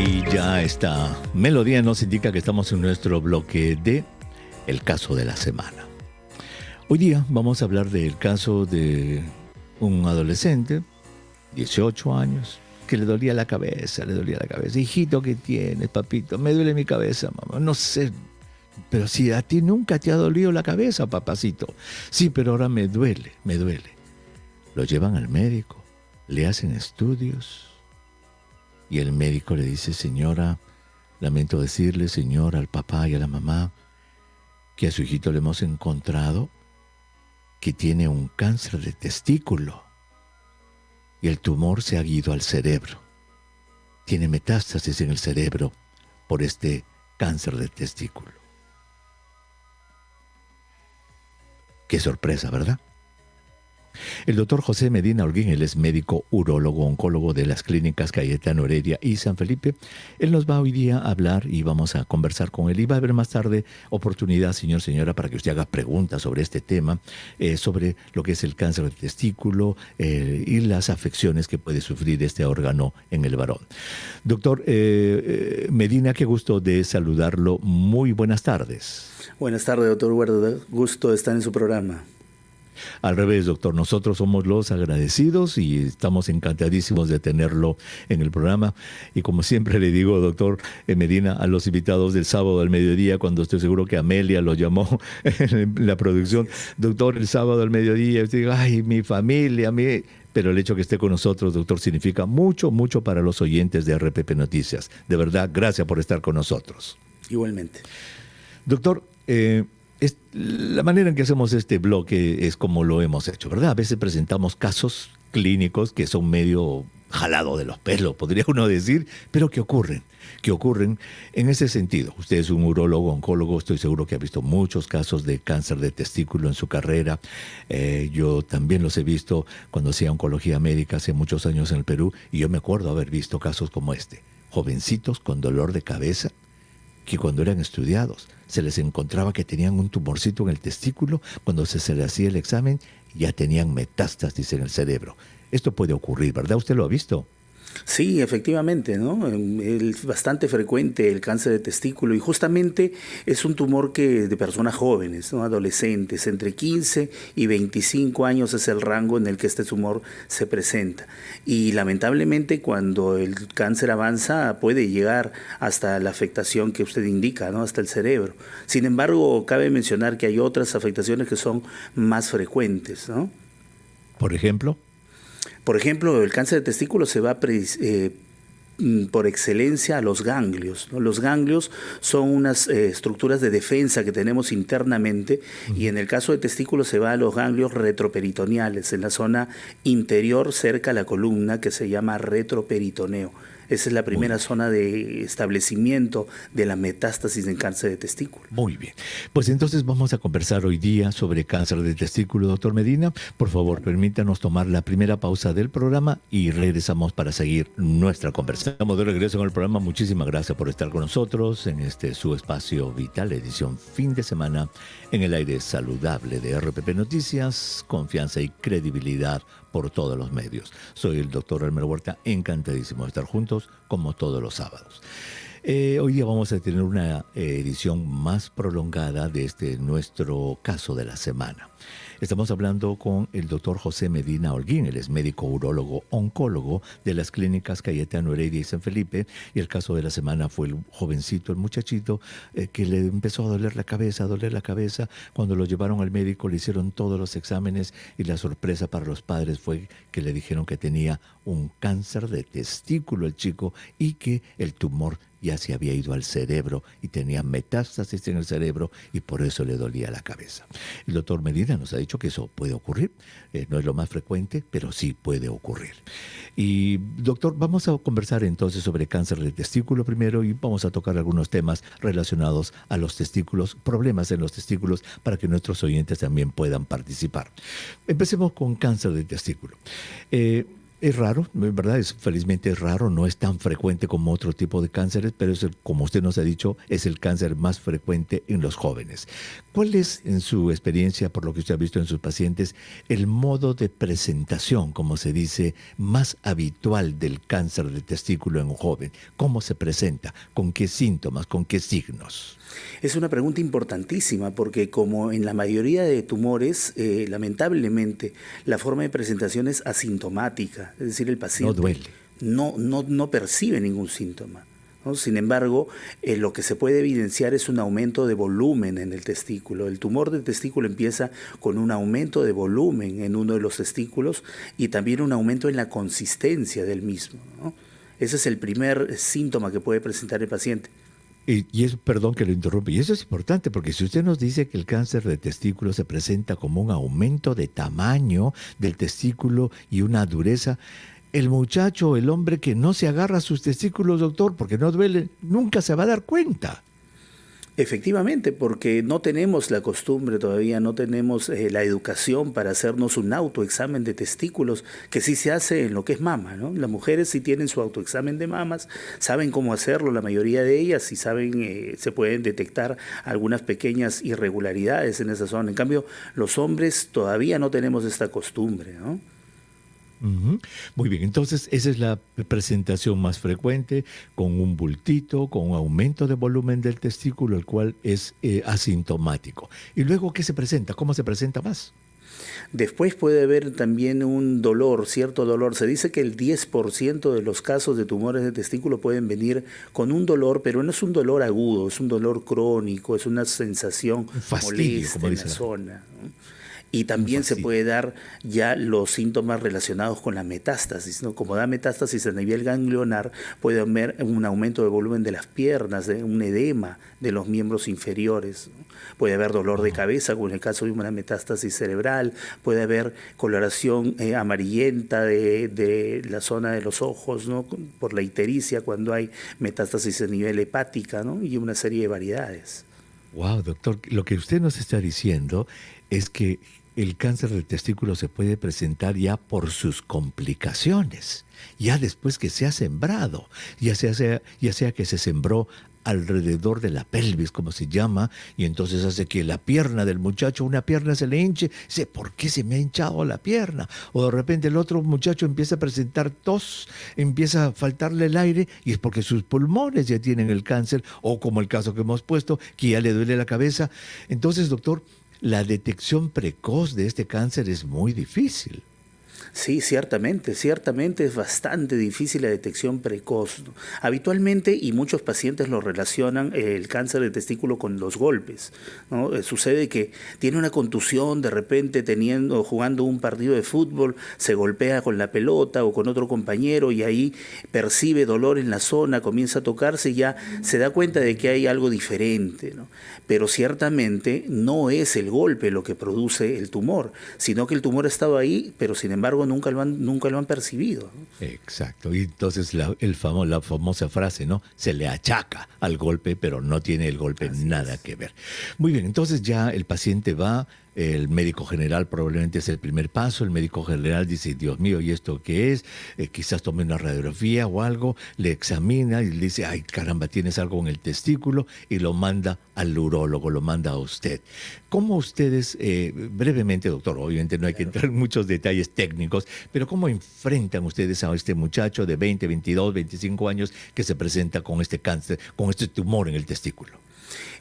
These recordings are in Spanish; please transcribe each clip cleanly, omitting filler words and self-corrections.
Y ya esta melodía nos indica que estamos en nuestro bloque de El caso de la semana. Hoy día vamos a hablar del caso de un adolescente, 18 años, que le dolía la cabeza. Hijito, ¿qué tienes, papito? Me duele mi cabeza, mamá. No sé, pero si a ti nunca te ha dolido la cabeza, papacito. Sí, pero ahora me duele. Lo llevan al médico, le hacen estudios y el médico le dice: señora, lamento decirle, señora, al papá y a la mamá, que a su hijito le hemos encontrado que tiene un cáncer de testículo y el tumor se ha ido al cerebro. Tiene metástasis en el cerebro por este cáncer de testículo. Qué sorpresa, ¿verdad? El doctor José Medina Holguín, él es médico urólogo, oncólogo de las clínicas Cayetano Heredia y San Felipe. Él nos va hoy día a hablar y vamos a conversar con él. Y va a haber más tarde oportunidad, señora, para que usted haga preguntas sobre este tema, sobre lo que es el cáncer de testículo y las afecciones que puede sufrir este órgano en el varón. Doctor Medina, qué gusto de saludarlo. Muy buenas tardes. Buenas tardes, doctor Guarda. Gusto de estar en su programa. Al revés, doctor, nosotros somos los agradecidos y estamos encantadísimos de tenerlo en el programa. Y como siempre le digo, doctor Medina, a los invitados del sábado al mediodía, cuando estoy seguro que Amelia lo llamó en la producción, doctor, el sábado al mediodía, usted dice: ay, mi familia, pero el hecho que esté con nosotros, doctor, significa mucho, mucho para los oyentes de RPP Noticias. De verdad, gracias por estar con nosotros. Igualmente. Doctor, la manera en que hacemos este bloque es como lo hemos hecho, ¿verdad? A veces presentamos casos clínicos que son medio jalado de los pelos, podría uno decir, pero que ocurren en ese sentido. Usted es un urólogo, oncólogo, estoy seguro que ha visto muchos casos de cáncer de testículo en su carrera. Yo también los he visto cuando hacía oncología médica hace muchos años en el Perú, y yo me acuerdo haber visto casos como este. Jovencitos con dolor de cabeza, que cuando eran estudiados se les encontraba que tenían un tumorcito en el testículo, cuando se les hacía el examen ya tenían metástasis en el cerebro. Esto puede ocurrir, ¿verdad? ¿Usted lo ha visto? Sí, efectivamente, ¿no? Es bastante frecuente el cáncer de testículo y justamente es un tumor de personas jóvenes, ¿no? Adolescentes, entre 15 y 25 años es el rango en el que este tumor se presenta. Y lamentablemente cuando el cáncer avanza puede llegar hasta la afectación que usted indica, ¿no? Hasta el cerebro. Sin embargo, cabe mencionar que hay otras afectaciones que son más frecuentes, ¿no? Por ejemplo, el cáncer de testículo se va por excelencia a los ganglios, ¿no? Los ganglios son unas estructuras de defensa que tenemos internamente y en el caso de testículos se va a los ganglios retroperitoneales, en la zona interior cerca a la columna, que se llama retroperitoneo. Esa es la primera zona de establecimiento de la metástasis en cáncer de testículo. Muy bien. Pues entonces vamos a conversar hoy día sobre cáncer de testículo, doctor Medina. Por favor, permítanos tomar la primera pausa del programa y regresamos para seguir nuestra conversación. Estamos de regreso en el programa. Muchísimas gracias por estar con nosotros en su espacio vital, edición fin de semana, en el aire saludable de RPP Noticias, confianza y credibilidad por todos los medios. Soy el doctor Elmer Huerta, encantadísimo de estar juntos como todos los sábados. Hoy día vamos a tener una edición más prolongada de nuestro caso de la semana. Estamos hablando con el doctor José Medina Holguín, él es médico urólogo oncólogo de las clínicas Cayetano Heredia y San Felipe, y el caso de la semana fue el jovencito, el muchachito, que le empezó a doler la cabeza. Cuando lo llevaron al médico le hicieron todos los exámenes y la sorpresa para los padres fue que le dijeron que tenía un cáncer de testículo el chico y que el tumor ya se había ido al cerebro y tenía metástasis en el cerebro y por eso le dolía la cabeza. El doctor Medina nos ha dicho que eso puede ocurrir, no es lo más frecuente, pero sí puede ocurrir. Y doctor, vamos a conversar entonces sobre cáncer de testículo primero y vamos a tocar algunos temas relacionados a los testículos, problemas en los testículos, para que nuestros oyentes también puedan participar. Empecemos con cáncer de testículo. Es raro, es verdad, felizmente es raro, no es tan frecuente como otro tipo de cánceres, pero como usted nos ha dicho, es el cáncer más frecuente en los jóvenes. ¿Cuál es, en su experiencia, por lo que usted ha visto en sus pacientes, el modo de presentación, como se dice, más habitual del cáncer de testículo en un joven? ¿Cómo se presenta? ¿Con qué síntomas? ¿Con qué signos? Es una pregunta importantísima porque como en la mayoría de tumores, lamentablemente, la forma de presentación es asintomática, es decir, el No paciente duele. no percibe ningún síntoma, ¿no? Sin embargo, lo que se puede evidenciar es un aumento de volumen en el testículo. El tumor del testículo empieza con un aumento de volumen en uno de los testículos y también un aumento en la consistencia del mismo, ¿no? Ese es el primer síntoma que puede presentar el paciente. Y eso, perdón que lo interrumpa, y eso es importante porque si usted nos dice que el cáncer de testículo se presenta como un aumento de tamaño del testículo y una dureza, el muchacho, el hombre que no se agarra a sus testículos, doctor, porque no duele, nunca se va a dar cuenta. Efectivamente, porque no tenemos la costumbre todavía, no tenemos la educación para hacernos un autoexamen de testículos, que sí se hace en lo que es mama, ¿no? Las mujeres sí tienen su autoexamen de mamas, saben cómo hacerlo, la mayoría de ellas, y saben, se pueden detectar algunas pequeñas irregularidades en esa zona. En cambio, los hombres todavía no tenemos esta costumbre, ¿no? Ujú. Muy bien, entonces esa es la presentación más frecuente, con un bultito, con un aumento de volumen del testículo, el cual es asintomático. ¿Y luego qué se presenta? ¿Cómo se presenta más? Después puede haber también un dolor, cierto dolor. Se dice que el 10% de los casos de tumores de testículo pueden venir con un dolor, pero no es un dolor agudo, es un dolor crónico, es una sensación Un fastidio, molesta como en dice la la gente. zona, ¿no? Y Un también se fastidio. puede dar ya los síntomas relacionados con la metástasis, ¿no? Como da metástasis a nivel ganglionar, puede haber un aumento de volumen de las piernas, un edema de los miembros inferiores, ¿no? Puede haber dolor de cabeza, como en el caso de una metástasis cerebral, puede haber coloración amarillenta de la zona de los ojos, ¿no? Por la ictericia cuando hay metástasis a nivel hepática, ¿no? Y una serie de variedades. Wow, doctor, lo que usted nos está diciendo es que el cáncer de testículo se puede presentar ya por sus complicaciones, ya después que se ha sembrado, ya sea que se sembró alrededor de la pelvis, como se llama, y entonces hace que la pierna del muchacho, una pierna se le hinche, dice, ¿por qué se me ha hinchado la pierna? O de repente el otro muchacho empieza a presentar tos, empieza a faltarle el aire, y es porque sus pulmones ya tienen el cáncer, o como el caso que hemos puesto, que ya le duele la cabeza. Entonces, doctor, la detección precoz de este cáncer es muy difícil. Sí, ciertamente es bastante difícil la detección precoz, ¿no? Habitualmente, y muchos pacientes lo relacionan, el cáncer de testículo con los golpes, ¿no? Sucede que tiene una contusión, de repente jugando un partido de fútbol, se golpea con la pelota o con otro compañero y ahí percibe dolor en la zona, comienza a tocarse y ya se da cuenta de que hay algo diferente, ¿no? Pero ciertamente no es el golpe lo que produce el tumor, sino que el tumor ha estado ahí, pero sin embargo nunca lo han percibido, ¿no? Exacto. Y entonces la famosa frase, ¿no? Se le achaca al golpe, pero no tiene el golpe Así nada es. que ver. Muy bien, entonces ya el paciente va, el médico general probablemente es el primer paso, el médico general dice, Dios mío, ¿y esto qué es? Quizás tome una radiografía o algo, le examina y le dice, ay caramba, tienes algo en el testículo y lo manda al urólogo, lo manda a usted. ¿Cómo ustedes, brevemente, doctor, obviamente no hay que entrar en muchos detalles técnicos, pero cómo enfrentan ustedes a este muchacho de 20, 22, 25 años que se presenta con este cáncer, con este tumor en el testículo?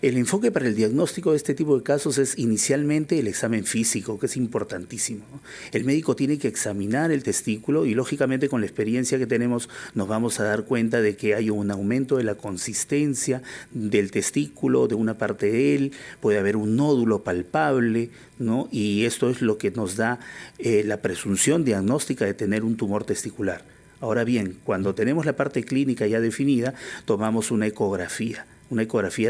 El enfoque para el diagnóstico de este tipo de casos es inicialmente el examen físico, que es importantísimo, ¿no? El médico tiene que examinar el testículo y lógicamente con la experiencia que tenemos nos vamos a dar cuenta de que hay un aumento de la consistencia del testículo, de una parte de él, puede haber un nódulo palpable, ¿no? Y esto es lo que nos da la presunción diagnóstica de tener un tumor testicular. Ahora bien, cuando tenemos la parte clínica ya definida, tomamos una ecografía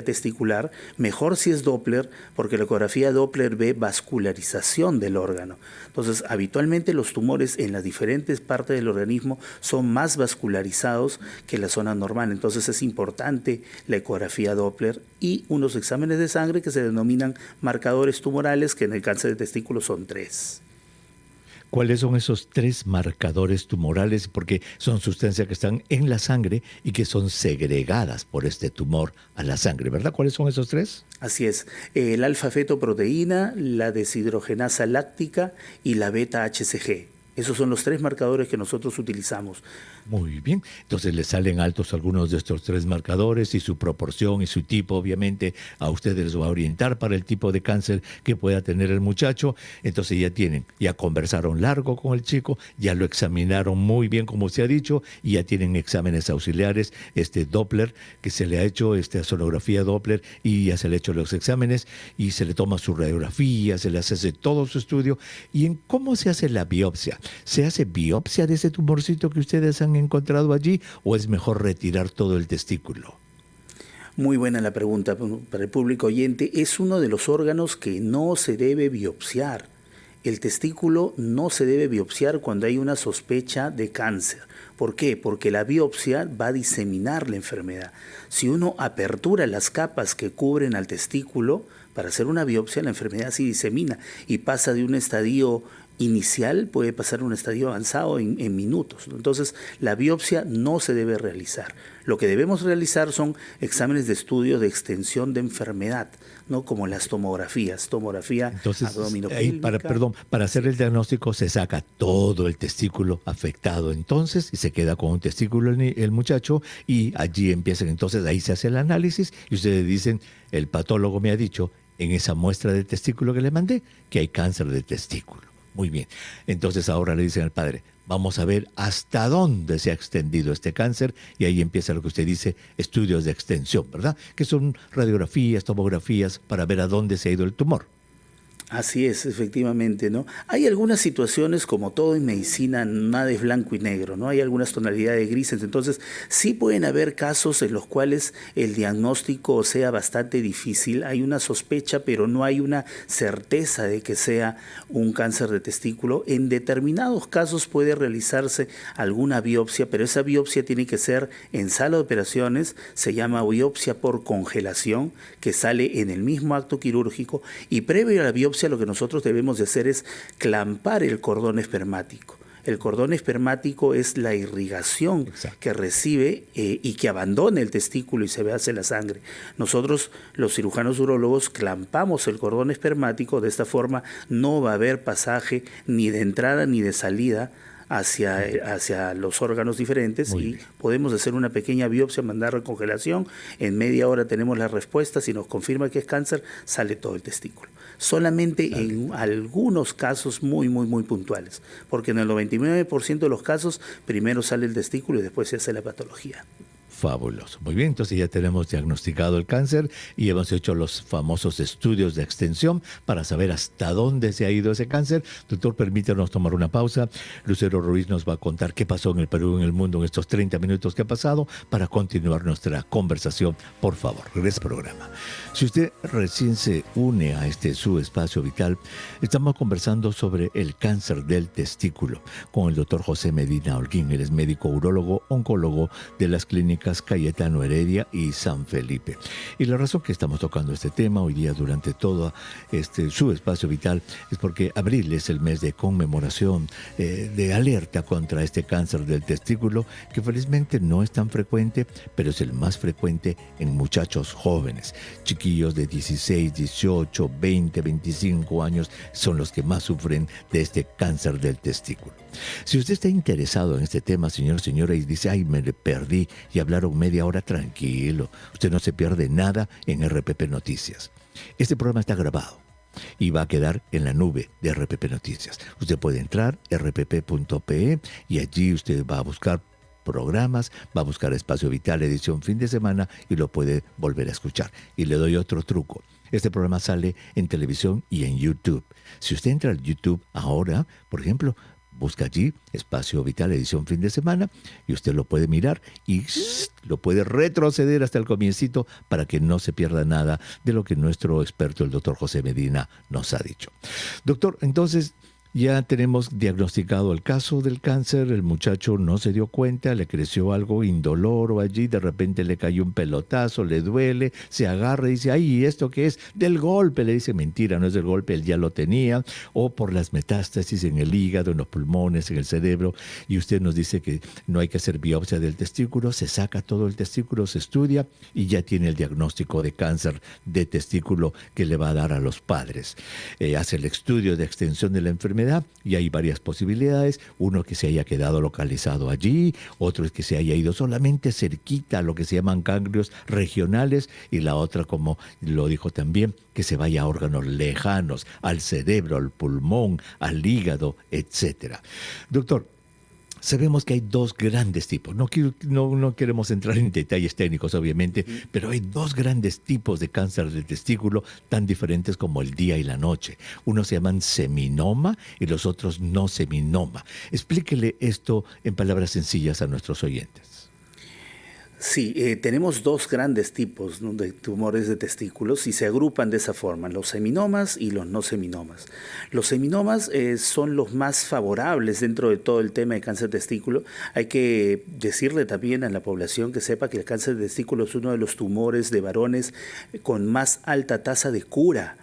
testicular, mejor si es Doppler, porque la ecografía Doppler ve vascularización del órgano. Entonces, habitualmente los tumores en las diferentes partes del organismo son más vascularizados que la zona normal. Entonces, es importante la ecografía Doppler y unos exámenes de sangre que se denominan marcadores tumorales, que en el cáncer de testículo son 3. ¿Cuáles son esos 3 marcadores tumorales? Porque son sustancias que están en la sangre y que son segregadas por este tumor a la sangre, ¿verdad? ¿Cuáles son esos 3? Así es, el alfa-fetoproteína, la deshidrogenasa láctica y la beta-HCG. Esos son los 3 marcadores que nosotros utilizamos. Muy bien, entonces le salen altos algunos de estos 3 marcadores y su proporción y su tipo, obviamente, a ustedes les va a orientar para el tipo de cáncer que pueda tener el muchacho. Entonces ya conversaron largo con el chico, ya lo examinaron muy bien, como se ha dicho, y ya tienen exámenes auxiliares, Doppler, que se le ha hecho, sonografía Doppler, y ya se le ha hecho los exámenes, y se le toma su radiografía, se le hace todo su estudio. ¿Y en cómo se hace la biopsia? ¿Se hace biopsia de ese tumorcito que ustedes han encontrado allí o es mejor retirar todo el testículo? Muy buena la pregunta para el público oyente. Es uno de los órganos que no se debe biopsiar. El testículo no se debe biopsiar cuando hay una sospecha de cáncer. ¿Por qué? Porque la biopsia va a diseminar la enfermedad. Si uno apertura las capas que cubren al testículo para hacer una biopsia, la enfermedad se disemina y pasa de un estadio inicial, puede pasar a un estadio avanzado en minutos. Entonces, la biopsia no se debe realizar. Lo que debemos realizar son exámenes de estudio de extensión de enfermedad, ¿no? Como las tomografías, tomografía abdominopélvica. Para hacer el diagnóstico se saca todo el testículo afectado entonces y se queda con un testículo el muchacho y allí empiezan, entonces ahí se hace el análisis y ustedes dicen, el patólogo me ha dicho en esa muestra de testículo que le mandé que hay cáncer de testículo. Muy bien, entonces ahora le dicen al padre, vamos a ver hasta dónde se ha extendido este cáncer y ahí empieza lo que usted dice, estudios de extensión, ¿verdad? Que son radiografías, tomografías para ver a dónde se ha ido el tumor. Así es, efectivamente, ¿no? Hay algunas situaciones, como todo en medicina, nada es blanco y negro, ¿no? Hay algunas tonalidades grises, entonces sí pueden haber casos en los cuales el diagnóstico sea bastante difícil, hay una sospecha, pero no hay una certeza de que sea un cáncer de testículo. En determinados casos puede realizarse alguna biopsia, pero esa biopsia tiene que ser en sala de operaciones, se llama biopsia por congelación, que sale en el mismo acto quirúrgico, y previo a la biopsia lo que nosotros debemos de hacer es clampar el cordón espermático. El cordón espermático es la irrigación que recibe y que abandona el testículo y se hace la sangre. Nosotros, los cirujanos urólogos, clampamos el cordón espermático, de esta forma no va a haber pasaje ni de entrada ni de salida hacia los órganos diferentes y podemos hacer una pequeña biopsia, mandar a congelación, en media hora tenemos la respuesta, si nos confirma que es cáncer, sale todo el testículo. Solamente en algunos casos muy puntuales, porque en el 99% de los casos primero sale el testículo y después se hace la patología. Fabuloso. Muy bien, entonces ya tenemos diagnosticado el cáncer y hemos hecho los famosos estudios de extensión para saber hasta dónde se ha ido ese cáncer. Doctor, permítanos tomar una pausa. Lucero Ruiz nos va a contar qué pasó en el Perú, en el mundo, en estos 30 minutos que ha pasado para continuar nuestra conversación. Por favor, regrese al programa. Si usted recién se une a su espacio vital, estamos conversando sobre el cáncer del testículo con el doctor José Medina Holguín. Él es médico urólogo, oncólogo de las clínicas Cayetano Heredia y San Felipe. Y la razón que estamos tocando este tema hoy día durante todo su espacio vital es porque abril es el mes de conmemoración, de alerta contra este cáncer del testículo, que felizmente no es tan frecuente, pero es el más frecuente en muchachos jóvenes. Chiquillos de 16, 18, 20, 25 años son los que más sufren de este cáncer del testículo. Si usted está interesado en este tema, señor, señora, y dice, ay, me perdí y hablaron media hora, tranquilo. Usted no se pierde nada en RPP Noticias. Este programa está grabado y va a quedar en la nube de RPP Noticias. Usted puede entrar rpp.pe y allí usted va a buscar programas, va a buscar Espacio Vital, edición fin de semana y lo puede volver a escuchar. Y le doy otro truco. Este programa sale en televisión y en YouTube. Si usted entra al YouTube ahora, por ejemplo, busca allí Espacio Vital, edición fin de semana, y usted lo puede mirar y lo puede retroceder hasta el comiencito para que no se pierda nada de lo que nuestro experto, el doctor José Medina, nos ha dicho. Doctor, entonces, Ya tenemos diagnosticado el caso del cáncer, el muchacho no se dio cuenta, le creció algo indoloro allí, de repente le cayó un pelotazo, le duele, se agarra y dice, ay, ¿y esto qué es? Del golpe, le dice, mentira, no es del golpe, él ya lo tenía, o por las metástasis en el hígado, en los pulmones, en el cerebro, y usted nos dice que no hay que hacer biopsia del testículo, se saca todo el testículo, se estudia y ya tiene el diagnóstico de cáncer de testículo que le va a dar a los padres. Hace el estudio de extensión de la enfermedad y hay varias posibilidades. Uno que se haya quedado localizado allí, otro es que se haya ido solamente cerquita a lo que se llaman ganglios regionales y la otra, como lo dijo también, que se vaya a órganos lejanos, al cerebro, al pulmón, al hígado, etcétera. Doctor, sabemos que hay dos grandes tipos. No queremos entrar en detalles técnicos, obviamente, pero hay dos grandes tipos de cáncer del testículo tan diferentes como el día y la noche. Unos se llaman seminoma y los otros no seminoma. Explíquele esto en palabras sencillas a nuestros oyentes. Sí, tenemos dos grandes tipos, ¿no?, de tumores de testículos y se agrupan de esa forma, los seminomas y los no seminomas. Los seminomas son los más favorables dentro de todo el tema de cáncer de testículo. Hay que decirle también a la población que sepa que el cáncer de testículo es uno de los tumores de varones con más alta tasa de cura.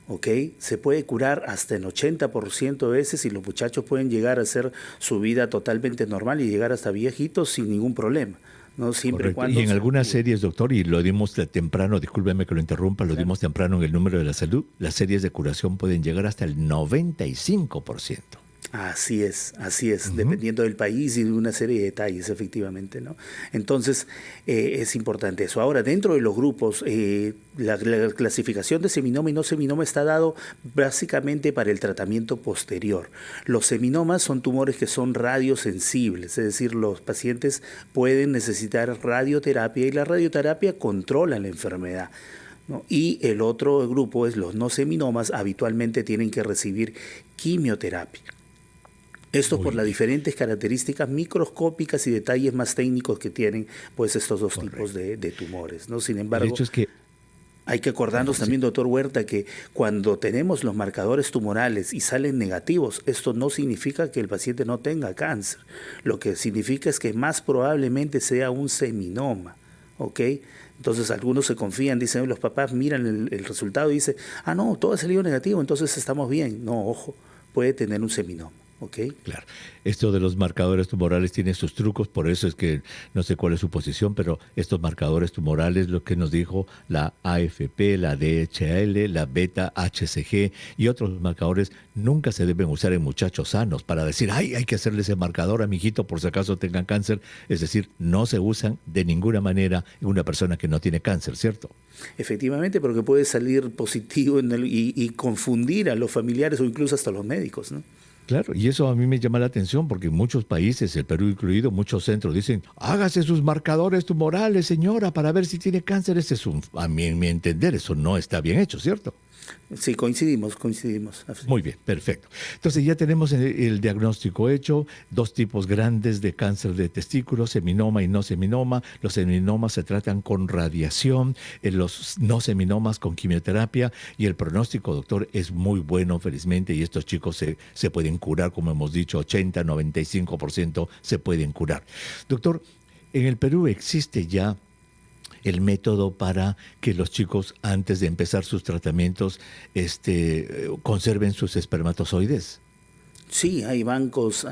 ¿Ok? Se puede curar hasta en 80% de veces y los muchachos pueden llegar a hacer su vida totalmente normal y llegar hasta viejitos sin ningún problema. No siempre y cuando. Y en algunas series, doctor, y lo dimos temprano, discúlpeme que lo interrumpa, lo dimos temprano en el número de la salud, las series de curación pueden llegar hasta el 95%. Así es, dependiendo del país y de una serie de detalles, efectivamente, ¿no? Entonces, es importante eso. Ahora, dentro de los grupos, la clasificación de seminoma y no seminoma está dado básicamente para el tratamiento posterior. Los seminomas son tumores que son radiosensibles, es decir, los pacientes pueden necesitar radioterapia y la radioterapia controla la enfermedad, ¿no? Y el otro grupo es los no seminomas, habitualmente tienen que recibir quimioterapia. Esto por las diferentes características microscópicas y detalles más técnicos que tienen pues estos dos tipos de tumores, ¿no? Sin embargo, el hecho es que hay que acordarnos también, doctor Huerta, que cuando tenemos los marcadores tumorales y salen negativos, esto no significa que el paciente no tenga cáncer. Lo que significa es que más probablemente sea un seminoma, ¿ok? Entonces algunos se confían, dicen, los papás miran el resultado y dicen, no, todo ha salido negativo, entonces estamos bien. No, ojo, puede tener un seminoma. Okay. Claro. Esto de los marcadores tumorales tiene sus trucos, por eso es que no sé cuál es su posición, pero estos marcadores tumorales, lo que nos dijo la AFP, la DHL, la beta-HCG y otros marcadores, nunca se deben usar en muchachos sanos para decir, ay, hay que hacerle ese marcador a mi hijito por si acaso tengan cáncer. Es decir, no se usan de ninguna manera en una persona que no tiene cáncer, ¿cierto? Efectivamente, porque puede salir positivo y confundir a los familiares o incluso hasta los médicos, ¿no? Claro, y eso a mí me llama la atención porque en muchos países, el Perú incluido, muchos centros dicen, hágase sus marcadores tumorales, señora, para ver si tiene cáncer. A mí, en mi entender, eso no está bien hecho, ¿cierto? Sí, coincidimos. Muy bien, perfecto. Entonces ya tenemos el diagnóstico hecho, dos tipos grandes de cáncer de testículo, seminoma y no seminoma. Los seminomas se tratan con radiación, los no seminomas con quimioterapia y el pronóstico, doctor, es muy bueno, felizmente, y estos chicos se pueden curar, como hemos dicho, 80-95% se pueden curar. Doctor, en el Perú existe ya el método para que los chicos, antes de empezar sus tratamientos, conserven sus espermatozoides. Sí, hay bancos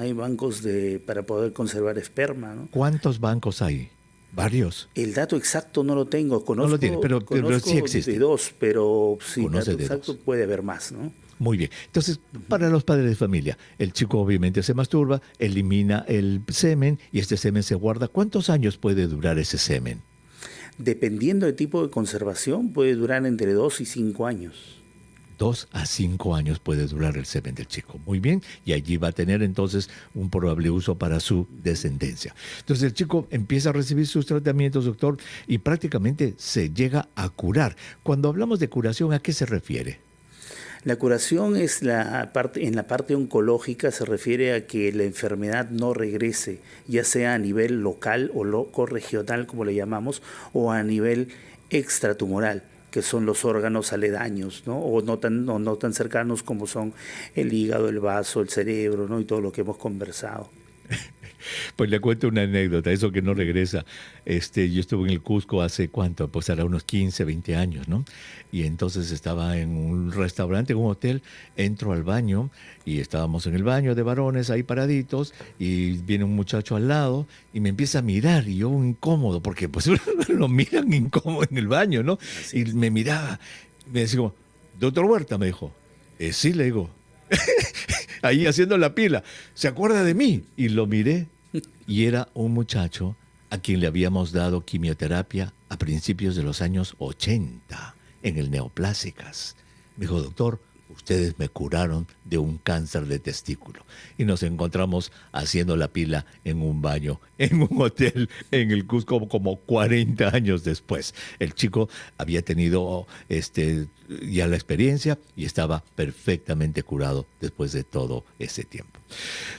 para poder conservar esperma, ¿no? ¿Cuántos bancos hay? ¿Varios? El dato exacto no lo tengo. No lo tiene, pero sí existe. De dos, pero sí, el dato exacto dos. puede haber más, ¿no? Muy bien. Entonces, para los padres de familia, el chico obviamente se masturba, elimina el semen y este semen se guarda. ¿Cuántos años puede durar ese semen? Dependiendo del tipo de conservación, puede durar entre 2 y 5 años. 2 a 5 años puede durar el semen del chico. Muy bien, y allí va a tener entonces un probable uso para su descendencia. Entonces el chico empieza a recibir sus tratamientos, doctor, y prácticamente se llega a curar. Cuando hablamos de curación, ¿a qué se refiere? La curación es en la parte oncológica se refiere a que la enfermedad no regrese, ya sea a nivel local o regional, como le llamamos, o a nivel extratumoral, que son los órganos aledaños, ¿no? O no tan cercanos como son el hígado, el vaso, el cerebro, ¿no? Y todo lo que hemos conversado. Pues le cuento una anécdota, eso que no regresa. Yo estuve en el Cusco hace cuánto, pues era unos 15, 20 años, ¿no? Y entonces estaba en un restaurante, en un hotel, entro al baño y estábamos en el baño de varones ahí paraditos y viene un muchacho al lado y me empieza a mirar y yo incómodo, porque pues lo miran incómodo en el baño, ¿no? Así Y es. me miraba, me decía, como, doctor Huerta, me dijo. Sí, le digo. Ahí haciendo la pila, ¿se acuerda de mí? Y lo miré y era un muchacho a quien le habíamos dado quimioterapia a principios de los años 80 en el Neoplásicas. Me dijo, doctor, ustedes me curaron de un cáncer de testículo. Y nos encontramos haciendo la pila en un baño, en un hotel en el Cusco como 40 años después. El chico había tenido ya la experiencia y estaba perfectamente curado después de todo ese tiempo.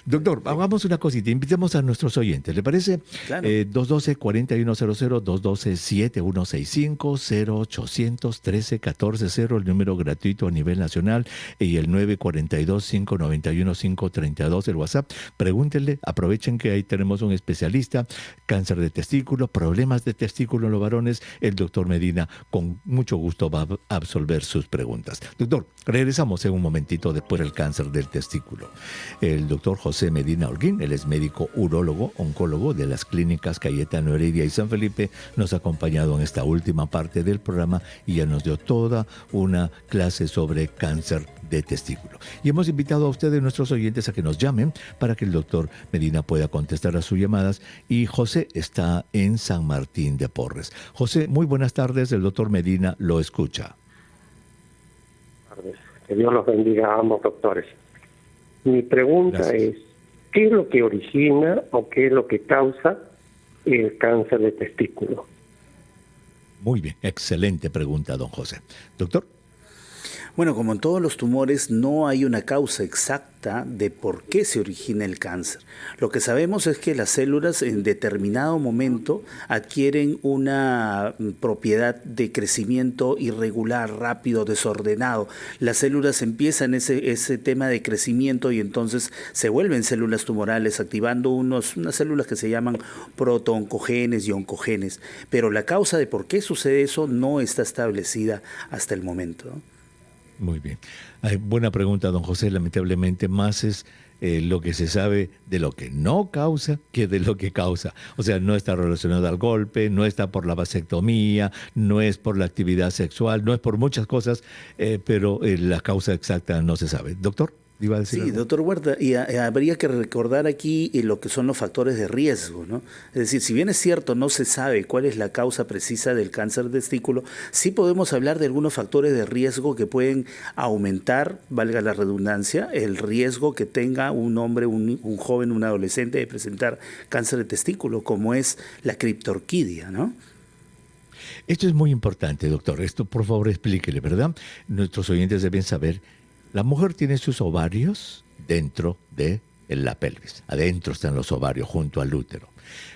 Doctor, hagamos una cosita, invitemos a nuestros oyentes, ¿le parece? Claro. 212-4100, 212-7165, 0800-13-14-0, el número gratuito a nivel nacional, y el 942-591-532, el WhatsApp. Pregúntenle, aprovechen que ahí tenemos un especialista, cáncer de testículo, problemas de testículo en los varones. El doctor Medina con mucho gusto va a absolver sus preguntas. Doctor, regresamos en un momentito después del cáncer del testículo. El doctor José Medina Holguín, él es médico urólogo, oncólogo de las clínicas Cayetano Heredia y San Felipe, nos ha acompañado en esta última parte del programa y ya nos dio toda una clase sobre cáncer de testículo. Y hemos invitado a ustedes, nuestros oyentes, a que nos llamen para que el doctor Medina pueda contestar a sus llamadas. Y José está en San Martín de Porres. José, muy buenas tardes, el doctor Medina lo escucha. Que Dios los bendiga a ambos doctores. Mi pregunta Gracias. es, ¿qué es lo que origina o qué es lo que causa el cáncer de testículo? Muy bien, excelente pregunta, don José. Doctor. Bueno, como en todos los tumores, no hay una causa exacta de por qué se origina el cáncer. Lo que sabemos es que las células en determinado momento adquieren una propiedad de crecimiento irregular, rápido, desordenado. Las células empiezan ese tema de crecimiento y entonces se vuelven células tumorales, activando unas células que se llaman protooncogenes y oncogenes. Pero la causa de por qué sucede eso no está establecida hasta el momento, ¿no? Muy bien. Buena pregunta, don José. Lamentablemente más es lo que se sabe de lo que no causa que de lo que causa. O sea, no está relacionado al golpe, no está por la vasectomía, no es por la actividad sexual, no es por muchas cosas, pero la causa exacta no se sabe. Doctor, ¿iba a decir Sí, algo? doctor Huerta, y habría que recordar aquí lo que son los factores de riesgo, ¿no? Es decir, si bien es cierto, no se sabe cuál es la causa precisa del cáncer de testículo, sí podemos hablar de algunos factores de riesgo que pueden aumentar, valga la redundancia, el riesgo que tenga un hombre, un joven, un adolescente de presentar cáncer de testículo, como es la criptorquidia, ¿no? Esto es muy importante, doctor. Esto, por favor, explíquele, ¿verdad? Nuestros oyentes deben saber. La mujer tiene sus ovarios dentro de la pelvis. Adentro están los ovarios, junto al útero.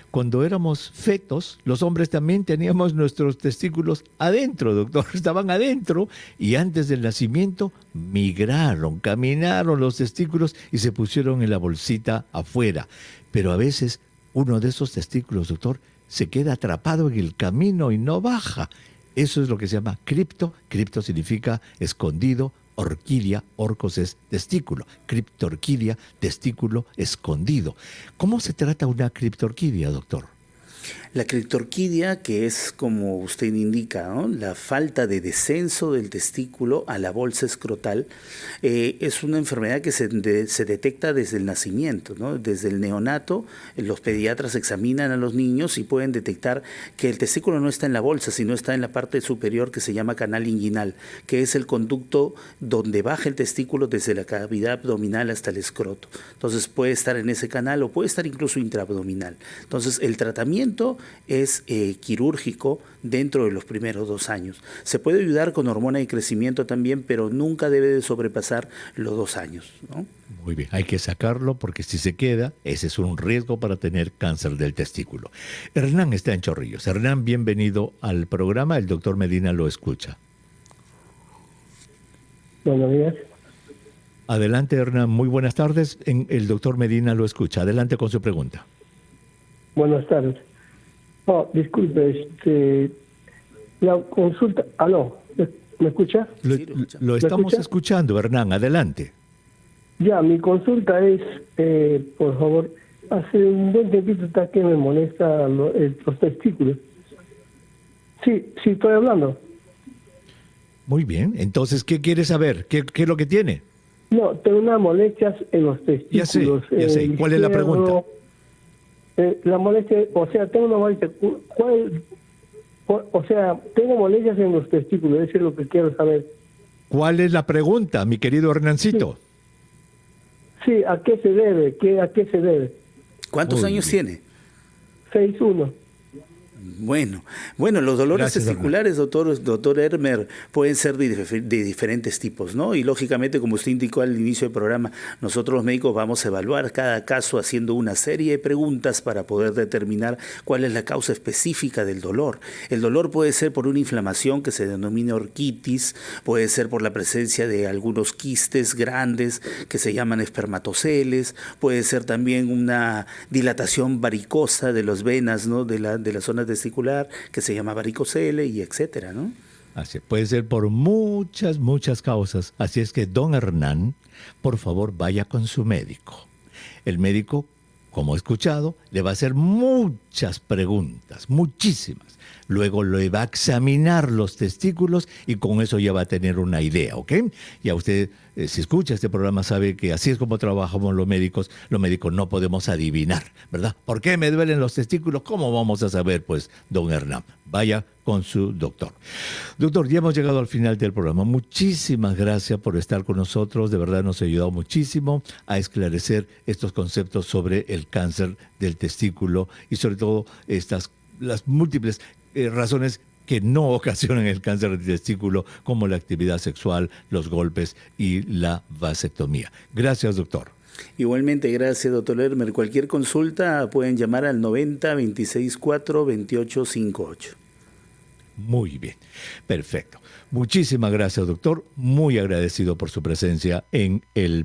Cuando éramos fetos, los hombres también teníamos nuestros testículos adentro, doctor. Estaban adentro y antes del nacimiento migraron, caminaron los testículos y se pusieron en la bolsita afuera. Pero a veces uno de esos testículos, doctor, se queda atrapado en el camino y no baja. Eso es lo que se llama cripto. Cripto significa escondido. Orquídea, orcos es testículo, criptorquidia, testículo escondido. ¿Cómo se trata una criptorquidia, doctor? La criptorquidia, que es como usted indica, ¿no?, la falta de descenso del testículo a la bolsa escrotal, es una enfermedad que se detecta desde el nacimiento, ¿no? Desde el neonato, los pediatras examinan a los niños y pueden detectar que el testículo no está en la bolsa, sino está en la parte superior que se llama canal inguinal, que es el conducto donde baja el testículo desde la cavidad abdominal hasta el escroto. Entonces puede estar en ese canal o puede estar incluso intraabdominal. Entonces el tratamiento es quirúrgico dentro de los primeros 2 años. Se puede ayudar con hormona de crecimiento también, pero nunca debe de sobrepasar los 2 años, ¿no? Muy bien, hay que sacarlo porque si se queda, ese es un riesgo para tener cáncer del testículo. Hernán está en Chorrillos. Hernán, bienvenido al programa. El doctor Medina lo escucha. Buenos días. Adelante, Hernán. Muy buenas tardes. El doctor Medina lo escucha. Adelante con su pregunta. Buenas tardes. Oh, disculpe, la consulta... ¿Aló? ¿Me escucha? Sí, Lo estamos escucha? escuchando, Hernán. Adelante. Ya, mi consulta es, por favor, hace un buen tiempito está que me molesta los testículos. Sí, estoy hablando. Muy bien. Entonces, ¿qué quiere saber? ¿Qué es lo que tiene? No, tengo unas molestias en los testículos. Ya sé. ¿Cuál es la pregunta? La molestia, o sea, tengo una molestia. O sea, tengo molestias en los testículos, eso es lo que quiero saber. ¿Cuál es la pregunta, mi querido Hernancito? Sí, ¿a qué se debe? ¿A qué se debe? ¿Cuántos años tiene? 6'1". Bueno, los dolores Gracias, testiculares, doctor Hermer, pueden ser de diferentes tipos, ¿no? Y lógicamente, como usted indicó al inicio del programa, nosotros los médicos vamos a evaluar cada caso haciendo una serie de preguntas para poder determinar cuál es la causa específica del dolor. El dolor puede ser por una inflamación que se denomina orquitis, puede ser por la presencia de algunos quistes grandes que se llaman espermatoceles, puede ser también una dilatación varicosa de las venas, ¿no? de la zona testicular, que se llama varicocele y etcétera, ¿no? Así, puede ser por muchas causas. Así es que, don Hernán, por favor, vaya con su médico. El médico, como he escuchado, le va a hacer muchas preguntas, muchísimas. Luego le va a examinar los testículos y con eso ya va a tener una idea, ¿ok? Ya usted, si escucha este programa, sabe que así es como trabajamos los médicos. Los médicos no podemos adivinar, ¿verdad? ¿Por qué me duelen los testículos? ¿Cómo vamos a saber? Pues, don Hernán, vaya con su doctor. Doctor, ya hemos llegado al final del programa. Muchísimas gracias por estar con nosotros. De verdad nos ha ayudado muchísimo a esclarecer estos conceptos sobre el cáncer del testículo y sobre todo las múltiples razones que no ocasionan el cáncer de testículo, como la actividad sexual, los golpes y la vasectomía. Gracias, doctor. Igualmente, gracias, doctor Hermer. Cualquier consulta pueden llamar al 90-26-4-2858. Muy bien, perfecto. Muchísimas gracias, doctor. Muy agradecido por su presencia en el